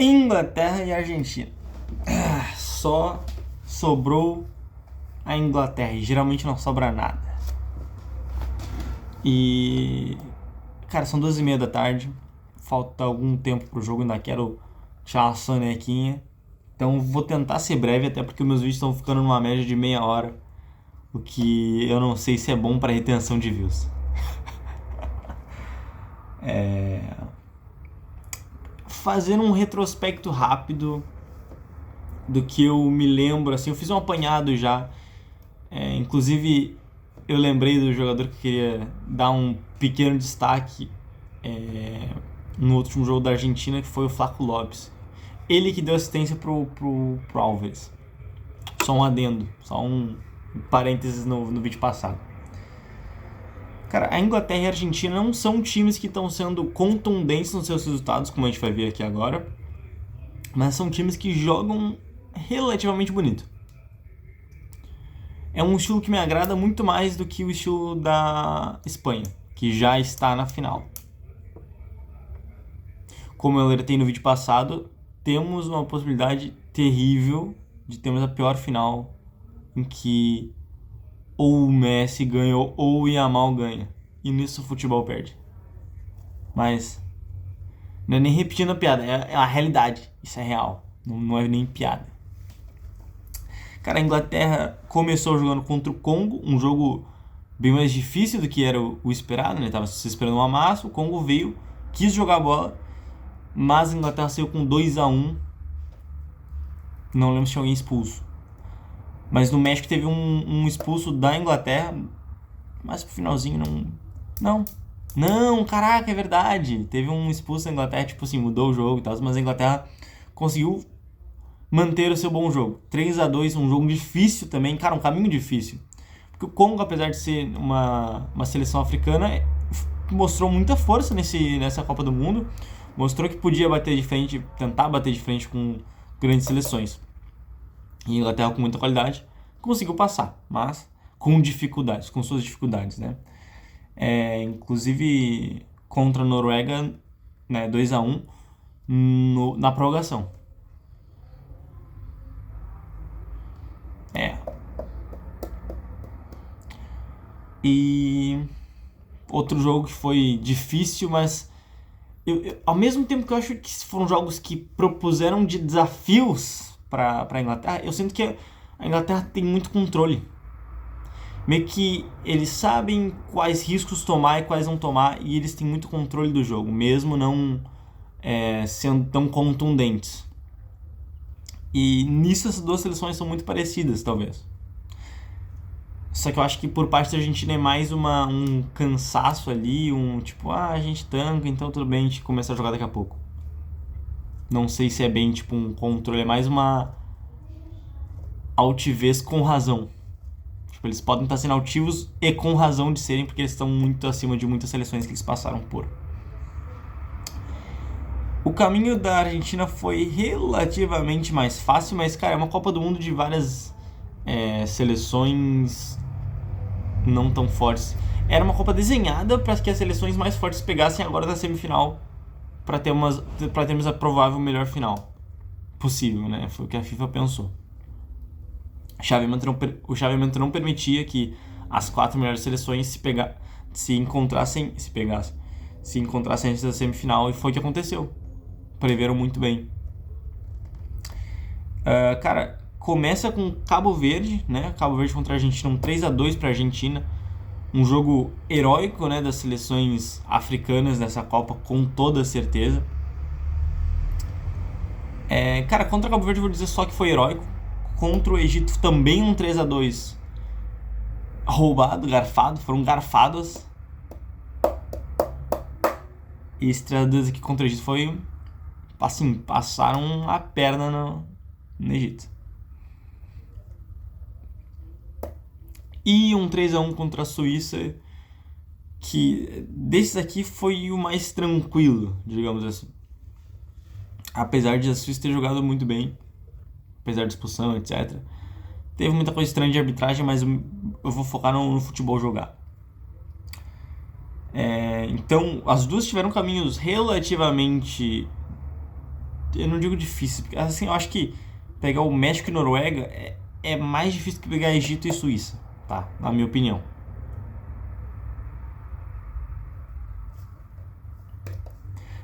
Inglaterra e Argentina. Só sobrou a Inglaterra e geralmente não sobra nada. E... Cara, são 2h30 da tarde. Falta algum tempo pro jogo, ainda quero tirar uma sonequinha. Então vou tentar ser breve, até porque meus vídeos estão ficando numa média de meia hora. O que eu não sei se é bom para retenção de views. Fazendo um retrospecto rápido do que eu me lembro, assim, eu fiz um apanhado já. Inclusive, eu lembrei do jogador que eu queria dar um pequeno destaque no último jogo da Argentina, que foi o Flaco Lopes. Ele que deu assistência pro Álvares. Só um adendo, só um parênteses no vídeo passado. Cara, a Inglaterra e a Argentina não são times que estão sendo contundentes nos seus resultados, como a gente vai ver aqui agora, mas são times que jogam relativamente bonito. É um estilo que me agrada muito mais do que o estilo da Espanha, que já está na final. Como eu alertei no vídeo passado, temos uma possibilidade terrível de termos a pior final em que ou o Messi ganha ou o Yamal ganha. E nisso o futebol perde. Mas não é nem repetindo a piada, é a realidade. Isso é real, não é nem piada. Cara, a Inglaterra começou jogando contra o Congo, um jogo bem mais difícil do que era o esperado, né? Tava se esperando um amasso, o Congo veio, quis jogar a bola, mas a Inglaterra saiu com 2-1. Não lembro se tinha alguém expulso. Mas no México teve um expulso da Inglaterra, mas pro finalzinho Não, caraca, é verdade. Teve um expulso da Inglaterra, tipo assim, mudou o jogo e tal, mas a Inglaterra conseguiu manter o seu bom jogo. 3-2, um jogo difícil também, cara, um caminho difícil. Porque o Congo, apesar de ser uma seleção africana, mostrou muita força nessa Copa do Mundo. Mostrou que podia bater de frente, tentar bater de frente com grandes seleções. E a Inglaterra, com muita qualidade, conseguiu passar, mas com dificuldades, com suas dificuldades, né? Inclusive contra a Noruega, né, 2-1 na prorrogação. E outro jogo que foi difícil, mas ao mesmo tempo que eu acho que foram jogos que propuseram de desafios para a Inglaterra, eu sinto que a Inglaterra tem muito controle. Meio que eles sabem quais riscos tomar e quais não tomar, e eles têm muito controle do jogo, mesmo não sendo tão contundentes. E nisso essas duas seleções são muito parecidas, talvez. Só que eu acho que por parte da Argentina é mais um cansaço ali, tipo, a gente tanca, então tudo bem, a gente começa a jogar daqui a pouco. Não sei se é bem tipo um controle, é mais uma altivez com razão. Tipo, eles podem estar sendo altivos e com razão de serem, porque eles estão muito acima de muitas seleções que eles passaram por. O caminho da Argentina foi relativamente mais fácil, mas, cara, é uma Copa do Mundo de várias seleções não tão fortes. Era uma Copa desenhada para que as seleções mais fortes pegassem agora da semifinal para termos a provável melhor final possível, né? Foi o que a FIFA pensou. O chaveamento não permitia que as 4 melhores seleções se encontrassem antes da semifinal, e foi o que aconteceu. Preveram muito bem. Cara, começa com Cabo Verde, né? Cabo Verde contra a Argentina, um 3-2 para a Argentina. Um jogo heróico, né, das seleções africanas nessa Copa, com toda certeza. Cara, contra Cabo Verde eu vou dizer só que foi heróico. Contra o Egito também um 3-2 roubado, garfado, foram garfadas. E esse 3-2 aqui contra o Egito foi assim, passaram a perna no Egito. E um 3-1 contra a Suíça, que desses aqui foi o mais tranquilo, digamos assim. Apesar de a Suíça ter jogado muito bem, apesar de expulsão, etc. Teve muita coisa estranha de arbitragem, mas eu vou focar no futebol jogar. Então, as duas tiveram caminhos relativamente Eu não digo difícil, porque assim, eu acho que pegar o México e Noruega é mais difícil que pegar Egito e Suíça, tá? Na minha opinião.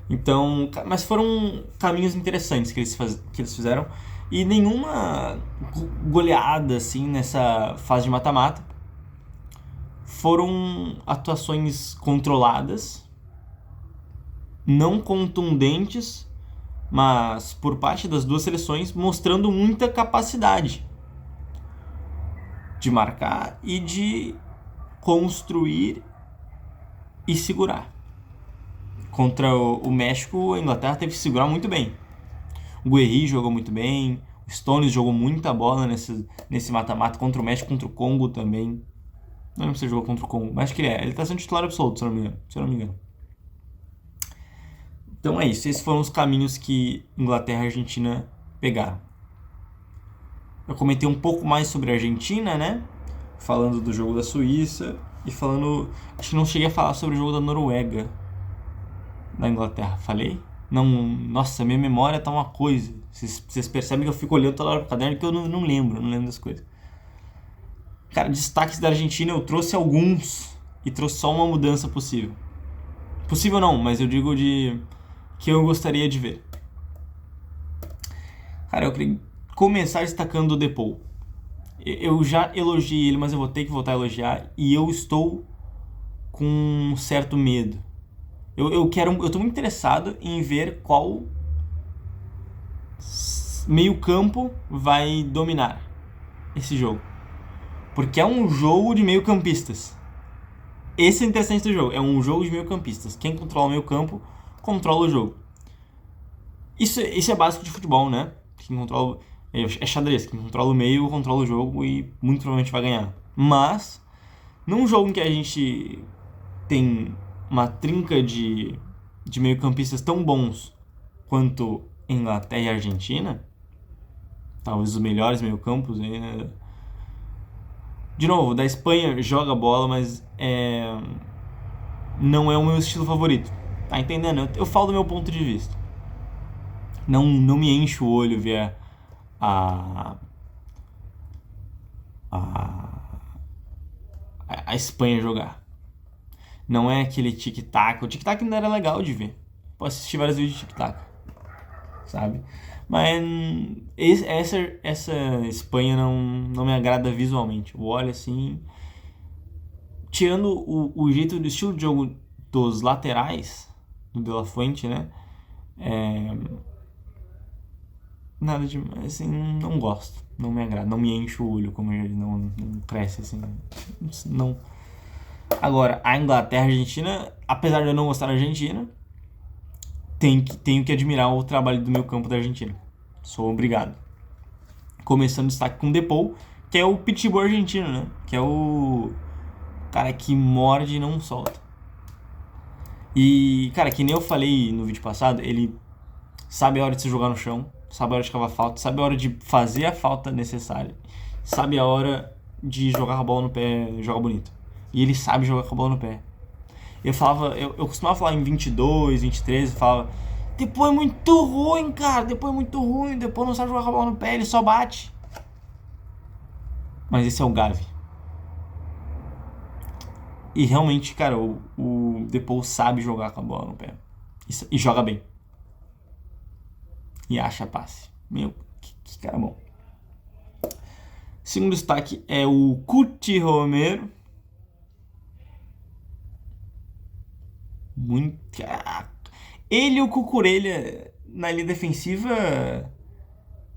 Então, mas foram caminhos interessantes que eles fizeram. E nenhuma goleada, assim, nessa fase de mata-mata. Foram atuações controladas, não contundentes, mas por parte das duas seleções mostrando muita capacidade de marcar e de construir e segurar. Contra o México, a Inglaterra teve que segurar muito bem. O Guerri jogou muito bem, o Stones jogou muita bola nesse mata-mata contra o México, contra o Congo também. Não lembro se ele jogou contra o Congo, mas acho que ele tá sendo titular absoluto, se eu não me engano. Então é isso, esses foram os caminhos que Inglaterra e Argentina pegaram. Eu comentei um pouco mais sobre a Argentina, né? Falando do jogo da Suíça e falando... Acho que não cheguei a falar sobre o jogo da Noruega, da Inglaterra. Falei? Não, nossa, minha memória tá uma coisa. Vocês percebem que eu fico olhando toda hora pro caderno que eu não lembro das coisas. Cara, destaques da Argentina eu trouxe alguns e trouxe só uma mudança possível. Possível não, mas eu digo de que eu gostaria de ver. Cara, eu queria começar destacando o Depou. Eu já elogiei ele, mas eu vou ter que voltar a elogiar e eu estou com um certo medo. Eu tô muito interessado em ver qual meio campo vai dominar esse jogo. Porque é um jogo de meio campistas. Esse é o interessante do jogo. É um jogo de meio campistas. Quem controla o meio campo, controla o jogo. Isso é básico de futebol, né? Quem controla... É xadrez. Quem controla o meio, controla o jogo e muito provavelmente vai ganhar. Mas, num jogo em que a gente tem uma trinca de meio campistas tão bons quanto Inglaterra e Argentina, talvez os melhores meio campos, né? De novo, da Espanha joga bola, mas não é o meu estilo favorito. Tá entendendo? Eu falo do meu ponto de vista. Não me enche o olho ver a Espanha jogar. Não é aquele tic-tac. O tic-tac ainda era legal de ver. Posso assistir vários vídeos de tic-tac, sabe? Mas essa Espanha não me agrada visualmente. Eu olho assim... Tirando o jeito do estilo de jogo dos laterais, do De La Fuente, né? Nada de... assim, não gosto. Não me agrada. Não me enche o olho, como ele não cresce, assim. Não... Agora, a Inglaterra e a Argentina, apesar de eu não gostar da Argentina, tenho que admirar o trabalho do meio campo da Argentina. Sou obrigado. Começando o destaque com o Depou, que é o pitbull argentino, né? Que é o cara que morde e não solta. E, cara, que nem eu falei no vídeo passado, ele sabe a hora de se jogar no chão, sabe a hora de cavar falta, sabe a hora de fazer a falta necessária, sabe a hora de jogar a bola no pé e jogar bonito. E ele sabe jogar com a bola no pé. Eu costumava falar em 22, 23, eu falava: depois é muito ruim, cara, depois é muito ruim, depois não sabe jogar com a bola no pé, ele só bate. Mas esse é o Gavi. E realmente, cara, o Depou sabe jogar com a bola no pé. E joga bem. E acha passe. Meu, que cara bom. Segundo destaque é o Cuti Romero. Muito. Ele e o Cucurella na linha defensiva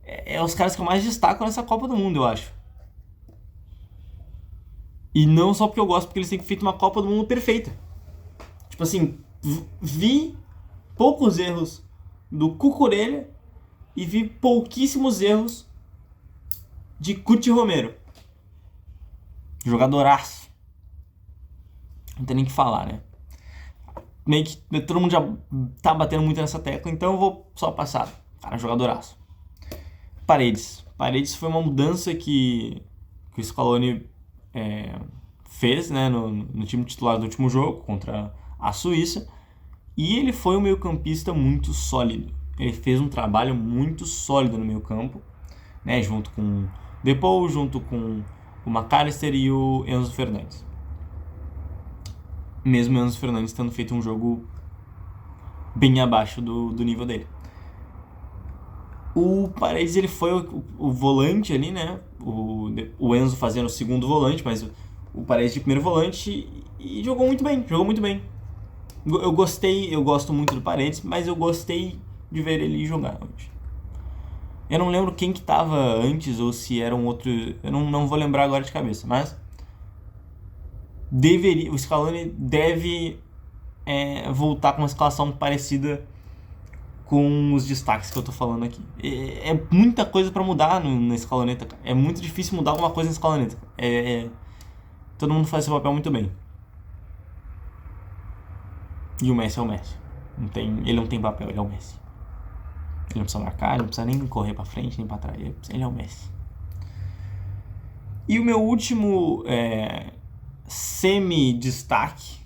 é os caras que eu mais destaco nessa Copa do Mundo, eu acho. E não só porque eu gosto, porque eles têm feito uma Copa do Mundo perfeita. Tipo assim, vi poucos erros do Cucurella e vi pouquíssimos erros de Cuti Romero. Jogadoraço. Não tem nem o que falar, né? Meio que todo mundo já tá batendo muito nessa tecla, então eu vou só passar. Cara, jogadoraço. Paredes foi uma mudança que o Scaloni fez, né, no time titular do último jogo contra a Suíça, e ele foi um meio-campista muito sólido. ele fez um trabalho muito sólido no meio campo, né, junto com o Depou, junto com o McAllister e o Enzo Fernandes. Mesmo o Enzo Fernandes tendo feito um jogo bem abaixo do nível dele. O Paredes, ele foi o volante ali, né? O Enzo fazendo o segundo volante, mas o Paredes de primeiro volante e jogou muito bem, eu gosto muito do Paredes, mas eu gostei de ver ele jogar hoje. Eu não lembro quem que tava antes ou se era um outro, eu não vou lembrar agora de cabeça, mas o Scaloni deve voltar com uma escalação parecida com os destaques que eu tô falando aqui. É muita coisa pra mudar na escaloneta, cara. É muito difícil mudar alguma coisa na escaloneta. Todo mundo faz seu papel muito bem. E o Messi é o Messi. Ele não tem papel, ele é o Messi. Ele não precisa marcar, ele não precisa nem correr pra frente, nem pra trás. Ele é o Messi. E o meu último semi-destaque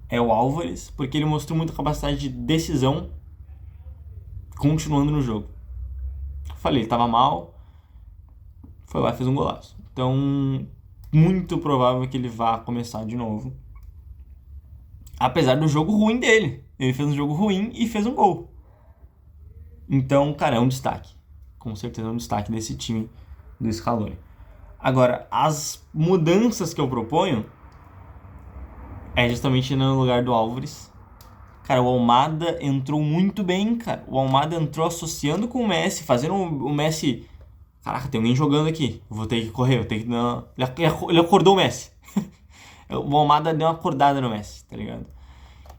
é o Álvares, porque ele mostrou muita capacidade de decisão continuando no jogo. Falei, ele tava mal, foi lá e fez um golaço. Então, muito provável que ele vá começar de novo. Apesar do jogo ruim dele. Ele fez um jogo ruim e fez um gol. Então, cara, é um destaque. Com certeza é um destaque desse time do Scaloni. Agora, as mudanças que eu proponho é justamente no lugar do Álvares. Cara, o Almada entrou muito bem, cara. O Almada entrou associando com o Messi, fazendo o Messi... Caraca, tem alguém jogando aqui. Vou ter que correr, vou ter que... Não. Ele acordou o Messi. O Almada deu uma acordada no Messi, tá ligado?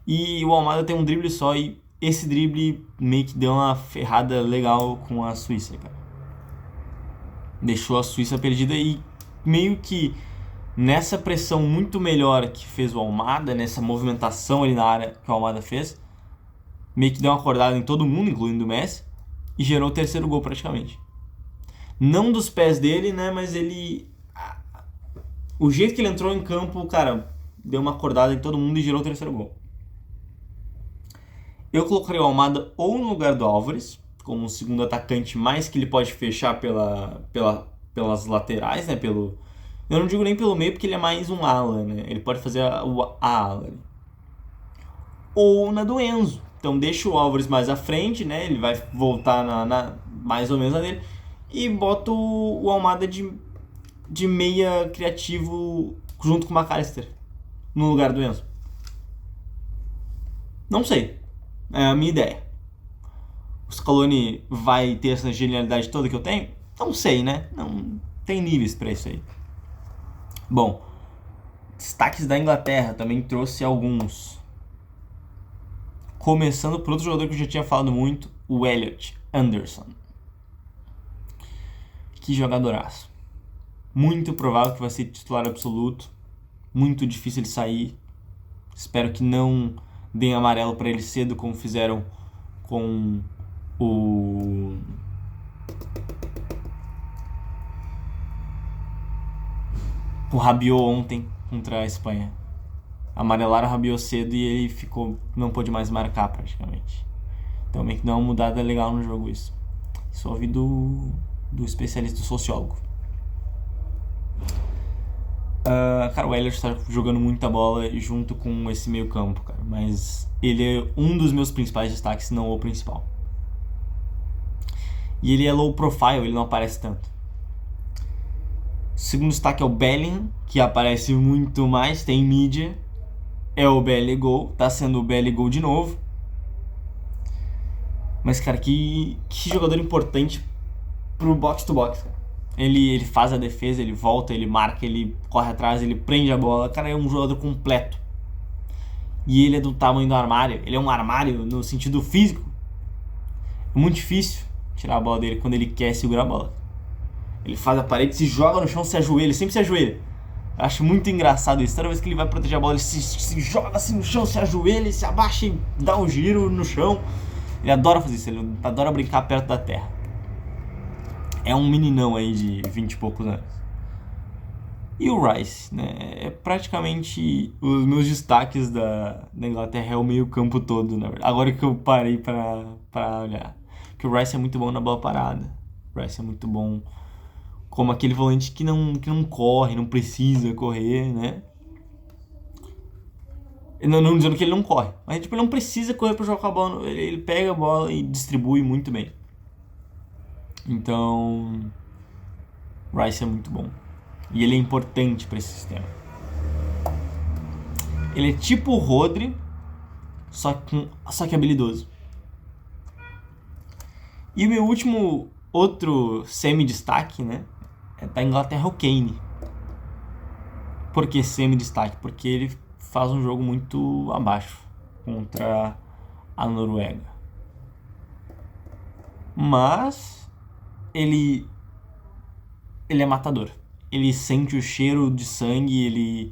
E o Almada tem um drible só e esse drible meio que deu uma ferrada legal com a Suíça, cara. Deixou a Suíça perdida e meio que nessa pressão muito melhor que fez o Almada, nessa movimentação ali na área que o Almada fez, meio que deu uma acordada em todo mundo, incluindo o Messi, e gerou o terceiro gol praticamente. Não dos pés dele, né, mas ele... O jeito que ele entrou em campo, cara, deu uma acordada em todo mundo e gerou o terceiro gol. Eu colocaria o Almada ou no lugar do Álvares, como um segundo atacante, mais que ele pode fechar pelas laterais, né, eu não digo nem pelo meio, porque ele é mais um ala, né? Ele pode fazer a ala ali. Ou na do Enzo. Então deixa o Álvares mais à frente, né? Ele vai voltar mais ou menos na dele. E bota o Almada de meia criativo junto com o McAllister no lugar do Enzo. Não sei. É a minha ideia. O Scaloni vai ter essa genialidade toda que eu tenho? Não sei, né? Não tem níveis pra isso aí. Bom, destaques da Inglaterra, também trouxe alguns. Começando por outro jogador que eu já tinha falado muito, o Elliot Anderson. Que jogadoraço. Muito provável que vai ser titular absoluto. Muito difícil ele sair. Espero que não deem amarelo pra ele cedo, como fizeram com o Rabiot ontem contra a Espanha. Amarelaram o Rabiot cedo e ele não pôde mais marcar praticamente. Então meio que dá uma mudada legal no jogo isso. Isso ouvi do especialista, do sociólogo. Cara, o Elliot está jogando muita bola junto com esse meio campo, cara. Mas ele é um dos meus principais destaques, se não o principal. E ele é low profile, ele não aparece tanto. Segundo destaque é o Bellingham, que aparece muito mais, tem mídia. É o BL Gol, tá sendo o BL Gol de novo. Mas, cara, que jogador importante pro box-to-box, cara. Ele faz a defesa, ele volta, ele marca, ele corre atrás, ele prende a bola. Cara, é um jogador completo. E ele é do tamanho do armário. Ele é um armário no sentido físico. É muito difícil tirar a bola dele quando ele quer segurar a bola. Ele faz a parede, se joga no chão, se ajoelha, sempre se ajoelha. Eu acho muito engraçado isso. Toda vez que ele vai proteger a bola, ele se joga assim no chão, se ajoelha, se abaixa e dá um giro no chão. Ele adora fazer isso, ele adora brincar perto da terra. É um meninão aí de 20 e poucos anos. E o Rice, né? É praticamente os meus destaques da Inglaterra é o meio campo todo, na verdade. Agora que eu parei pra olhar. Que o Rice é muito bom na bola parada. O Rice é muito bom como aquele volante que não corre, não precisa correr, né? Não dizendo que ele não corre, mas tipo, ele não precisa correr pra jogar com a bola. Ele pega a bola e distribui muito bem. Então, Rice é muito bom. E ele é importante para esse sistema. Ele é tipo o Rodri, só que habilidoso. E o meu último outro semi-destaque, né? É da Inglaterra, o Kane. Por que semi-destaque? Porque ele faz um jogo muito abaixo contra a Noruega. Mas ele é matador. Ele sente o cheiro de sangue,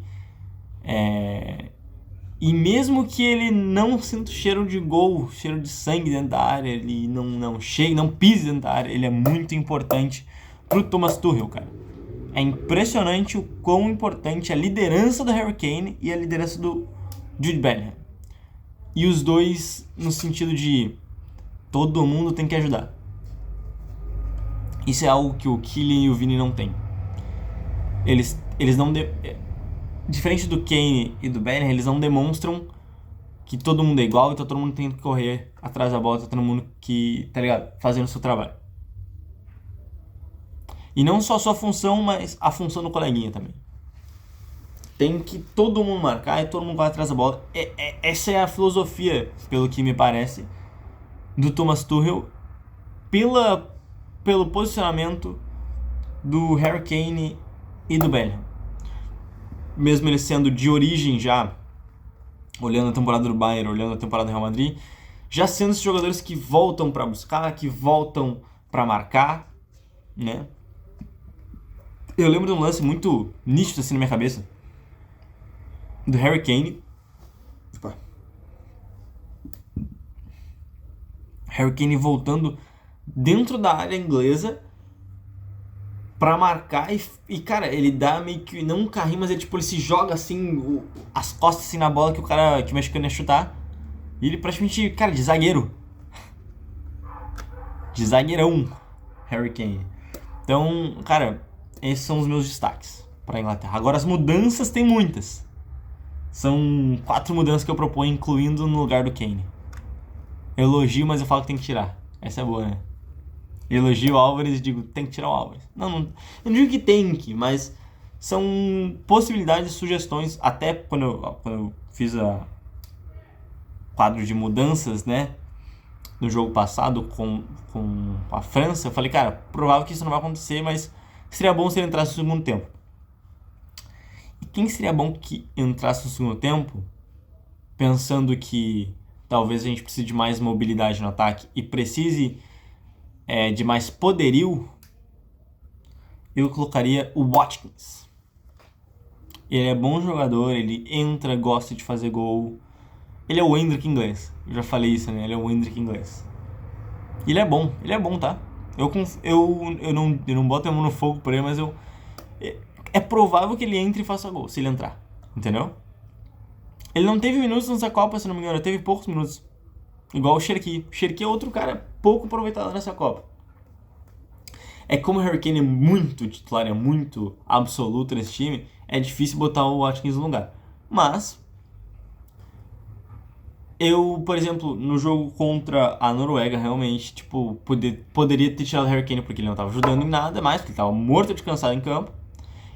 e mesmo que ele não sinta o cheiro de gol, cheiro de sangue dentro da área, ele não chegue, não pise dentro da área, ele é muito importante pro Thomas Tuchel, cara. É impressionante o quão importante é a liderança do Harry Kane e a liderança do Jude Bellingham. E os dois no sentido de todo mundo tem que ajudar. Isso é algo que o Kylian e o Vini não têm. Eles não... Diferente do Kane e do Bellingham, eles não demonstram que todo mundo é igual, então todo mundo tem que correr atrás da bola, tá todo mundo que, tá ligado? Fazendo o seu trabalho. E não só a sua função, mas a função do coleguinha também. Tem que todo mundo marcar e todo mundo vai atrás da bola. Essa é a filosofia, pelo que me parece, do Thomas Tuchel, pelo posicionamento do Harry Kane e do Bellingham. Mesmo ele sendo de origem já, olhando a temporada do Bayern, olhando a temporada do Real Madrid, já sendo esses jogadores que voltam para buscar, que voltam para marcar, né? Eu lembro de um lance muito nítido assim na minha cabeça, do Harry Kane. Harry Kane voltando dentro da área inglesa pra marcar e cara, ele dá meio que, não um carrinho, mas ele se joga assim, as costas assim na bola que o cara que o mexicano ia chutar. E ele praticamente, cara, de zagueiro. De zagueirão, Harry Kane. Então, cara, esses são os meus destaques pra Inglaterra. Agora as mudanças tem muitas. São 4 mudanças que eu proponho, incluindo no lugar do Kane. Eu elogio, mas eu falo que tem que tirar. Essa é boa, né? Elogio o Álvares e digo, tem que tirar o Álvares. Eu não digo que tem que, mas são possibilidades, sugestões. Até quando eu fiz a quadro de mudanças, né? No jogo passado com a França, eu falei, cara, provável que isso não vai acontecer, mas seria bom se ele entrasse no segundo tempo. E quem seria bom que entrasse no segundo tempo, pensando que talvez a gente precise de mais mobilidade no ataque e precise de mais poderio, eu colocaria o Watkins. Ele é bom jogador, ele entra, gosta de fazer gol. Ele é o Endrick inglês. Eu já falei isso, né? Ele é o Endrick inglês. Ele é bom, tá? Eu não boto a mão no fogo por ele, mas é provável que ele entre e faça gol, se ele entrar. Entendeu? Ele não teve minutos nessa Copa, se não me engano. Ele teve poucos minutos. Igual o Cherki. O Cherki é outro cara pouco aproveitado nessa Copa. É como o Harry Kane é muito titular, é muito absoluto nesse time, é difícil botar o Watkins no lugar. Mas eu, por exemplo, no jogo contra a Noruega, realmente, poderia ter tirado o Harry Kane porque ele não estava ajudando em nada mais, porque ele estava morto de cansado em campo,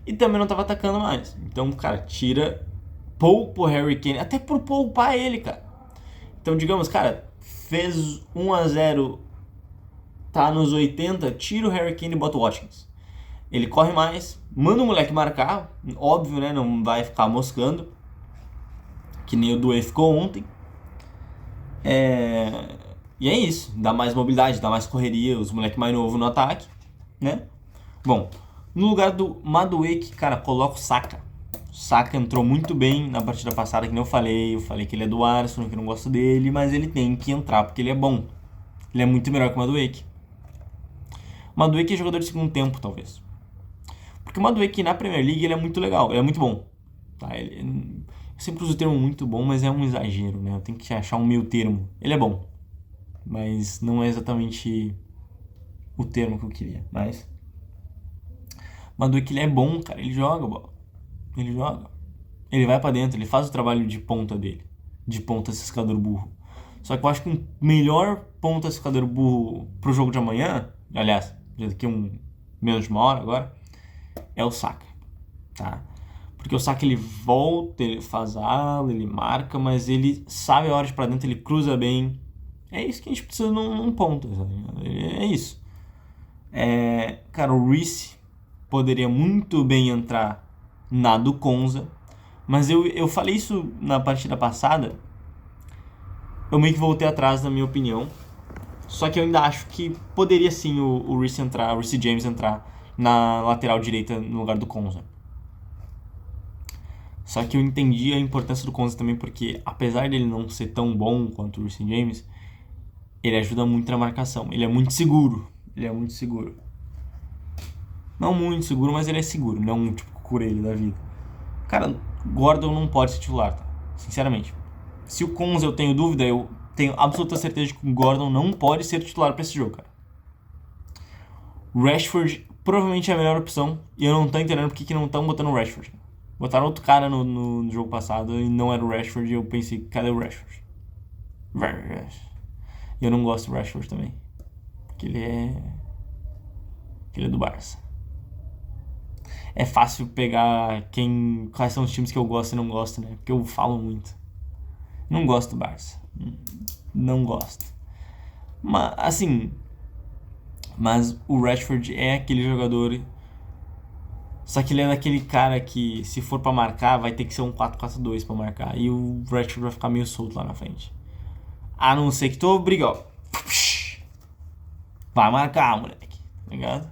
e também não estava atacando mais. Então, cara, poupa o Harry Kane, até por poupar ele, cara. Então, digamos, cara, fez 1-0, tá nos 80, tira o Harry Kane e bota o Watkins. Ele corre mais, manda o moleque marcar, óbvio, né, não vai ficar moscando, que nem o Doué ficou ontem. E é isso, dá mais mobilidade, dá mais correria, os moleques mais novos no ataque, né? Bom, no lugar do Madueke, cara, coloca o Saka. O Saka entrou muito bem na partida passada, que nem eu falei que ele é do Arsenal, que eu não gosto dele, mas ele tem que entrar porque ele é bom. Ele é muito melhor que o Madueke. O Madueke é jogador de segundo tempo, talvez. Porque o Madueke na Premier League ele é muito legal, ele é muito bom. Tá? Eu sempre uso o termo muito bom, mas é um exagero, né? Eu tenho que achar um meio termo. Ele é bom, mas não é exatamente o termo que eu queria. Mas o Madueke ele é bom, cara. Ele joga bola. Ele joga. Ele vai pra dentro, ele faz o trabalho de ponta dele. De ponta ciscador burro. Só que eu acho que um melhor ponta ciscador burro pro jogo de amanhã, aliás, daqui menos de uma hora agora, é o Saka, tá? Porque o Saka ele volta, ele faz ala, ele marca, mas ele sabe a hora de ir pra dentro, ele cruza bem. É isso que a gente precisa num ponta, sabe? É isso. Cara, o Reece poderia muito bem entrar na do Konza, mas eu falei isso na partida passada, eu meio que voltei atrás na minha opinião, só que eu ainda acho que poderia sim o Reece James entrar na lateral direita no lugar do Konza. Só que eu entendi a importância do Konza também porque, apesar dele não ser tão bom quanto o Reece James, ele ajuda muito na marcação. Ele é muito seguro. Não muito seguro, mas ele é seguro. Não é um tipo Curele da vida. Cara, Gordon não pode ser titular, tá? Sinceramente. Se o Konza eu tenho dúvida, eu tenho absoluta certeza de que o Gordon não pode ser titular pra esse jogo, cara. Rashford provavelmente é a melhor opção. E eu não tô entendendo porque que não estão botando o Rashford. Botaram outro cara no jogo passado e não era o Rashford. E eu pensei, cadê o Rashford? E eu não gosto do Rashford também. Porque ele é do Barça. É fácil pegar quais são os times que eu gosto e não gosto, né? Porque eu falo muito. Não gosto do Barça. Não gosto. Mas, assim... Mas o Rashford é aquele jogador... Só que ele é daquele cara que, se for pra marcar, vai ter que ser um 4-4-2 pra marcar. E o Rashford vai ficar meio solto lá na frente. A não ser que tu obriga, ó. Vai marcar, moleque. Tá ligado?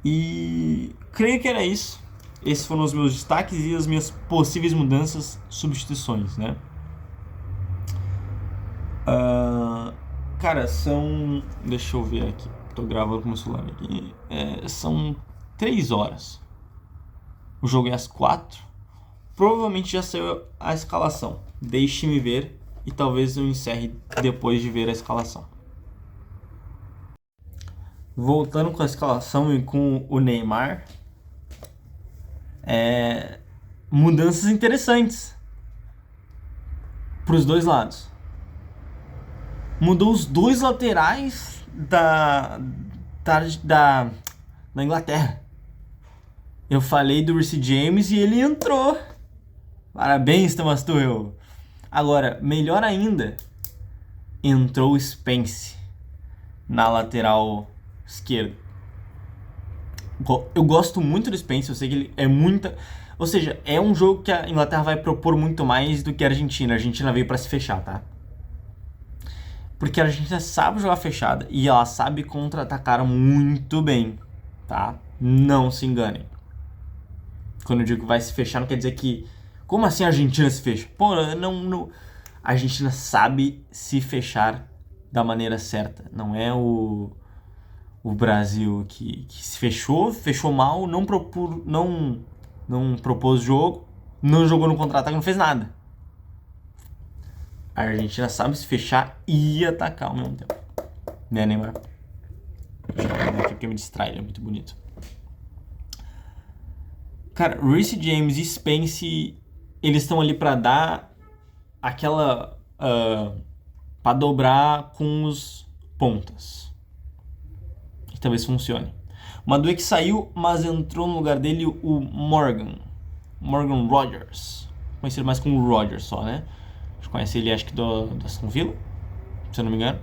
E creio que era isso. Esses foram os meus destaques e as minhas possíveis mudanças, substituições, né? Cara, são... Deixa eu ver aqui. Tô gravando com o meu celular aqui. São 3 horas. O jogo é às 4. Provavelmente já saiu a escalação. Deixe-me ver e talvez eu encerre depois de ver a escalação. Voltando com a escalação e com o Neymar, mudanças interessantes para os dois lados. Mudou os dois laterais da Inglaterra. Eu falei do Reece James e ele entrou. Parabéns, Thomas Tuchel. Agora, melhor ainda, entrou o Spence na lateral esquerda. Eu gosto muito do Spence, eu sei que ele é muita... Ou seja, é um jogo que a Inglaterra vai propor muito mais do que a Argentina. A Argentina veio pra se fechar, tá? Porque a Argentina sabe jogar fechada e ela sabe contra-atacar muito bem, tá? Não se enganem. Quando eu digo que vai se fechar, não quer dizer que... Como assim a Argentina se fecha? Pô, não... A Argentina sabe se fechar da maneira certa. Não é o Brasil que se fechou mal, não propôs jogo, não jogou no contra-ataque, não fez nada. A Argentina sabe se fechar e atacar ao mesmo tempo. Né, Neymar? Deixa eu ver aqui porque me distrai, ele é muito bonito. Cara, Reece James e Spence, eles estão ali pra dar aquela... pra dobrar com os pontas. Que talvez funcione. O Madueke saiu, mas entrou no lugar dele o Morgan Rogers. Conhecido mais como Rogers só, né? A gente conhece ele, acho que do Aston Villa, se eu não me engano.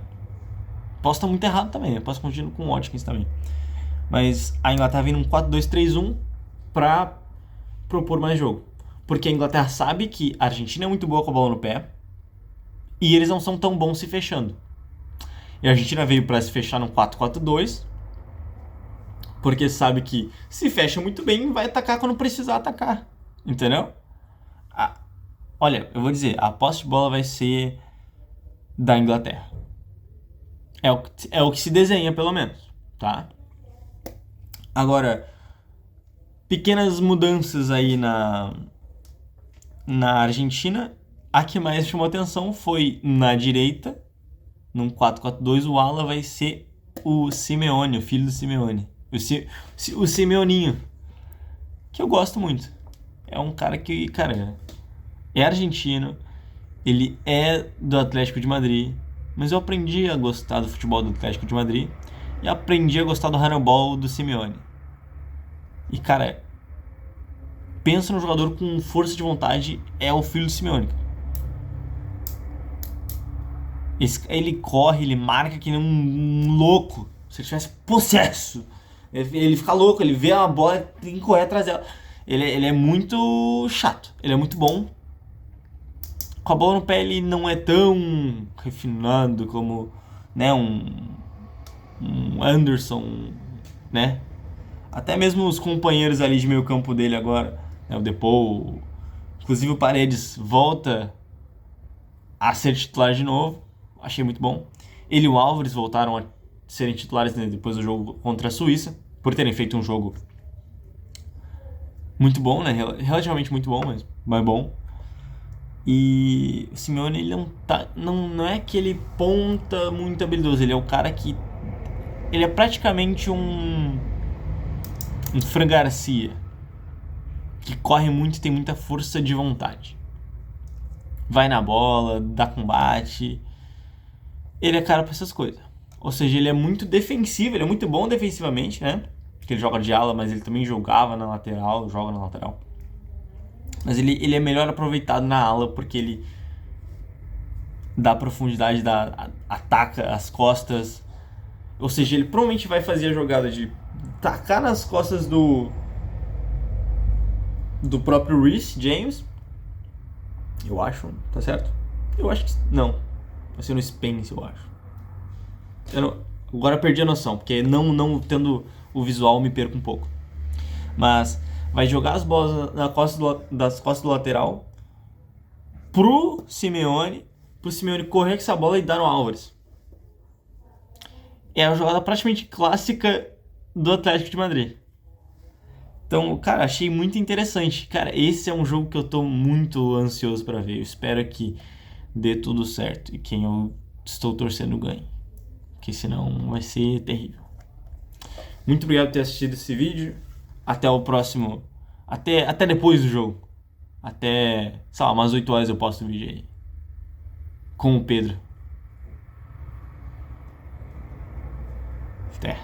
Posso estar muito errado também, né? Posso continuar com o Watkins também. Mas a Inglaterra vem num 4-2-3-1 pra propor mais jogo. Porque a Inglaterra sabe que a Argentina é muito boa com a bola no pé e eles não são tão bons se fechando. E a Argentina veio pra se fechar num 4-4-2 porque sabe que se fecha muito bem, vai atacar quando precisar atacar. Entendeu? Olha, eu vou dizer, a posse de bola vai ser da Inglaterra. É o que se desenha, pelo menos, tá? Agora, Pequenas mudanças aí na Argentina. A que mais chamou atenção foi na direita, num 4-4-2, o ala vai ser o Simeone, o filho do Simeone. O Simeoninho, que eu gosto muito. É um cara que, cara, é argentino, ele é do Atlético de Madrid, mas eu aprendi a gostar do futebol do Atlético de Madrid e aprendi a gostar do handball do Simeone. E, cara, pensa no jogador com força de vontade, é o filho do Simeone. Ele corre, ele marca que nem um louco. Se ele tivesse possesso. Ele fica louco, ele vê a bola e tem que correr atrás dela. Ele é muito chato, ele é muito bom. Com a bola no pé ele não é tão refinado como, né, um Anderson, né? Até mesmo os companheiros ali de meio campo dele agora, né, o Depou, inclusive o Paredes volta a ser titular de novo. Achei muito bom. Ele e o Álvares voltaram a serem titulares, né, depois do jogo contra a Suíça, por terem feito um jogo muito bom, né? Relativamente muito bom, mas bom. E o Simeone, ele não é aquele ponta muito habilidoso, ele é o cara que ele é praticamente um Fran Garcia, que corre muito e tem muita força de vontade. Vai na bola, dá combate. Ele é cara pra essas coisas. Ou seja, ele é muito defensivo, ele é muito bom defensivamente, né? Porque ele joga de ala, mas ele também jogava na lateral, joga na lateral. Mas ele é melhor aproveitado na ala porque ele dá profundidade, ataca as costas. Ou seja, ele provavelmente vai fazer a jogada de tacar nas costas do próprio Reece James. Eu acho, tá certo? Eu acho que não. Vai ser no Spence, eu acho. Agora perdi a noção, porque não tendo o visual me perco um pouco. Mas vai jogar as bolas das costas do lateral pro Simeone correr com essa bola e dar no Álvares. É uma jogada praticamente clássica do Atlético de Madrid. Então, cara, achei muito interessante. Cara, esse é um jogo que eu tô muito ansioso pra ver. Eu espero que dê tudo certo e quem eu estou torcendo ganhe. Porque senão vai ser terrível. Muito obrigado por ter assistido esse vídeo. Até o próximo. Até depois do jogo. Até, sei lá, umas 8 horas eu posto o vídeo aí. Com o Pedro. Até.